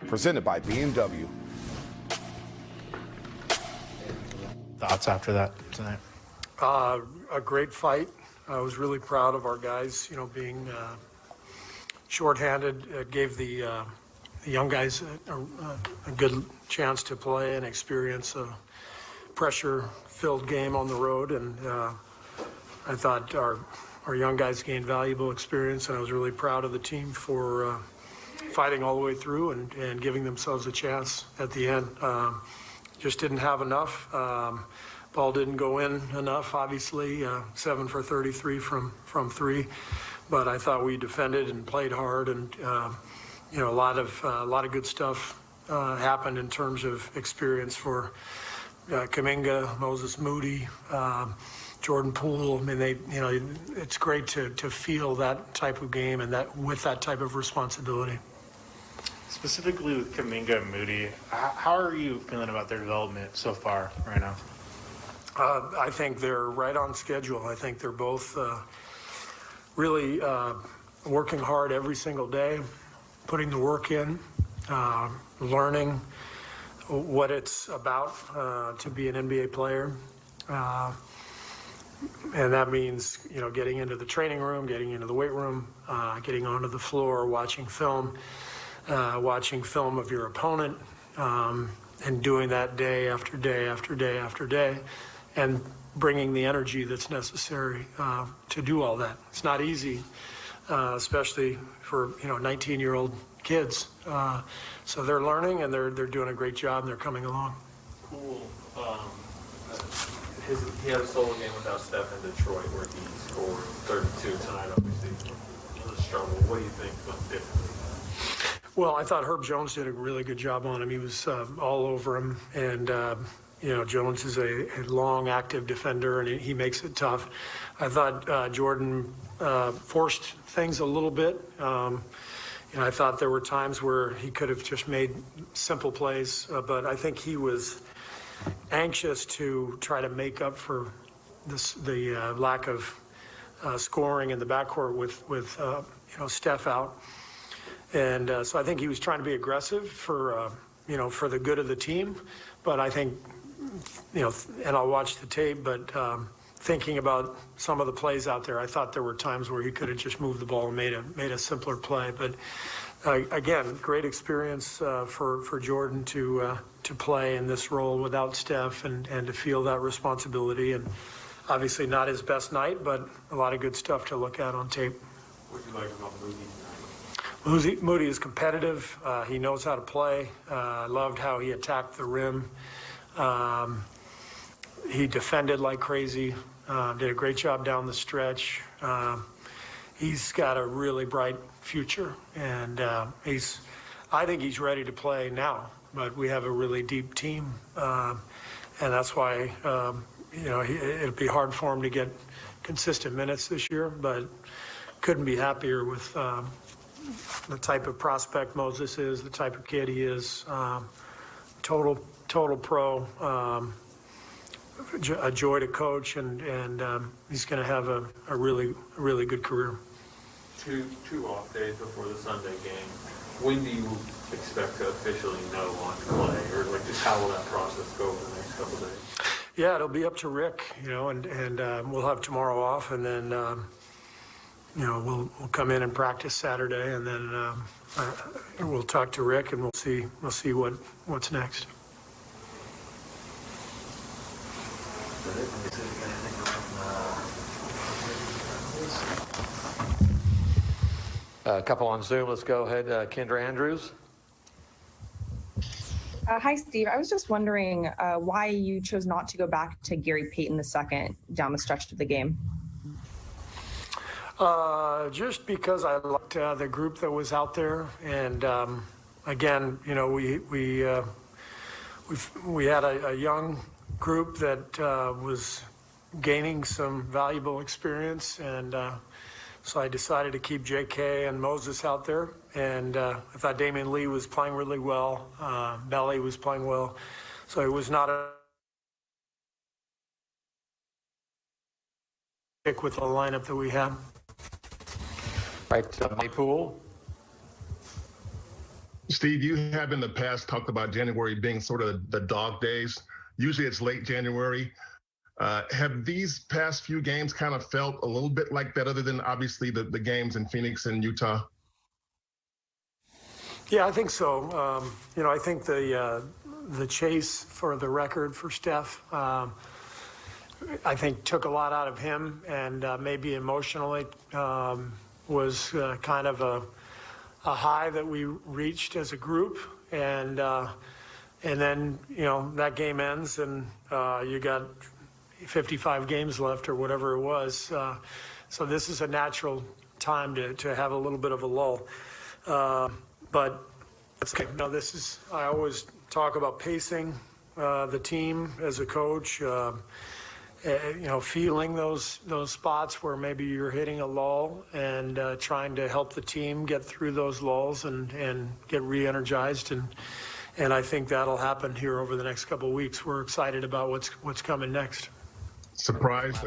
presented by BMW. Thoughts after that tonight? A great fight. I was really proud of our guys, being shorthanded. It gave the young guys a good chance to play and experience a pressure-filled game on the road. And I thought our young guys gained valuable experience, and I was really proud of the team for fighting all the way through and giving themselves a chance at the end. Just didn't have enough. Ball didn't go in enough, obviously, 7 for 33 from three. But I thought we defended and played hard, and a lot of good stuff happened in terms of experience for Kuminga, Moses Moody, Jordan Poole. I mean, it's great to feel that type of game and that with that type of responsibility. Specifically with Kuminga and Moody, how are you feeling about their development so far right now? I think they're right on schedule. I think they're both really working hard every single day, putting the work in, learning what it's about to be an NBA player. And that means, getting into the training room, getting into the weight room, getting onto the floor, watching film of your opponent, and doing that day after day after day after day, and bringing the energy that's necessary to do all that. It's not easy, especially for 19-year-old kids. So they're learning, and they're doing a great job, and they're coming along. Cool. He had a solo game without Steph in Detroit, where he scored 32 tonight. Obviously, it was a struggle. What do you think went differently? Well, I thought Herb Jones did a really good job on him. He was all over him, and Jones is a long, active defender, and he makes it tough. I thought Jordan forced things a little bit. I thought there were times where he could have just made simple plays, but I think he was anxious to try to make up for the lack of scoring in the backcourt with Steph out. And so I think he was trying to be aggressive for the good of the team. But I think, and I'll watch the tape, but thinking about some of the plays out there, I thought there were times where he could have just moved the ball and made a simpler play. But again, great experience for Jordan to play in this role without Steph and to feel that responsibility. And obviously not his best night, but a lot of good stuff to look at on tape. What do you like about Moody? Moody is competitive. He knows how to play. I loved how he attacked the rim. He defended like crazy. Did a great job down the stretch. He's got a really bright future, and I think he's ready to play now. But we have a really deep team, and that's why it'll be hard for him to get consistent minutes this year. But couldn't be happier with the type of prospect Moses is, the type of kid he is. Total pro. A joy to coach, and he's going to have a really good career. Two off days before the Sunday game. When do you expect to officially know on play, or just how will that process go over the next couple of days? Yeah, it'll be up to Rick, and we'll have tomorrow off, and then we'll come in and practice Saturday, and then we'll talk to Rick, and we'll see what's next. A couple on Zoom. Let's go ahead. Kendra Andrews. Hi, Steve. I was just wondering why you chose not to go back to Gary Payton II down the stretch of the game. Just because I liked the group that was out there, and again, we had a young group that was gaining some valuable experience, and so I decided to keep J.K. and Moses out there, and I thought Damian Lee was playing really well. Belly was playing well, so it was not a pick with the lineup that we had. Right, Poole. Steve, you have in the past talked about January being sort of the dog days. Usually it's late January. Have these past few games kind of felt a little bit like that, other than obviously the games in Phoenix and Utah? Yeah, I think so. I think the chase for the record for Steph, I think took a lot out of him, and maybe emotionally was kind of a high that we reached as a group, and then that game ends, and you got 55 games left or whatever it was. So this is a natural time to have a little bit of a lull. But it's okay. I always talk about pacing the team as a coach, feeling those spots where maybe you're hitting a lull, and trying to help the team get through those lulls and get re-energized. And I think that'll happen here over the next couple of weeks. We're excited about what's coming next. Surprised